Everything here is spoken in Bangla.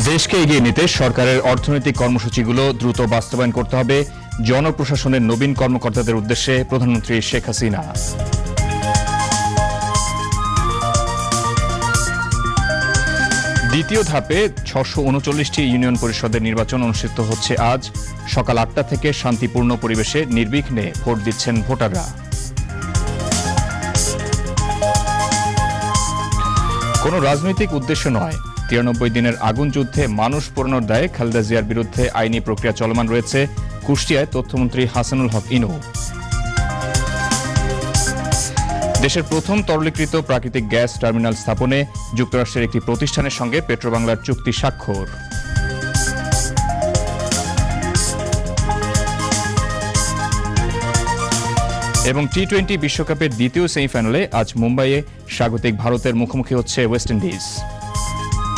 দেশকে এগিয়ে নিতে সরকারের অর্থনৈতিক কর্মসূচিগুলো দ্রুত বাস্তবায়ন করতে হবে জনপ্রশাসনের নবীন কর্মকর্তাদের উদ্দেশ্যে প্রধানমন্ত্রী শেখ হাসিনা। দ্বিতীয় ধাপে ৬৩৯টি ইউনিয়ন পরিষদের নির্বাচন অনুষ্ঠিত হচ্ছে আজ। সকাল ৮টা থেকে শান্তিপূর্ণ পরিবেশে নির্বিঘ্নে ভোট দিচ্ছেন ভোটাররা। কোনো রাজনৈতিক উদ্দেশ্য নয়, ৯৩ দিনের আগুন যুদ্ধে মানুষ পোড়ানোর দায়ে খালেদা জিয়ার বিরুদ্ধে আইনি প্রক্রিয়া চলমান রয়েছে। কুষ্টিয়ায় তথ্যমন্ত্রী হাসানুল হক ইনু। দেশের প্রথম তরলীকৃত প্রাকৃতিক গ্যাস টার্মিনাল স্থাপনে যুক্তরাষ্ট্রের একটি প্রতিষ্ঠানের সঙ্গে পেট্রোবাংলার চুক্তি স্বাক্ষর। এবং টি-20 বিশ্বকাপের দ্বিতীয় সেমিফাইনালে আজ মুম্বাইয়ে স্বাগতিক ভারতের মুখোমুখি হচ্ছে ওয়েস্ট ইন্ডিজ।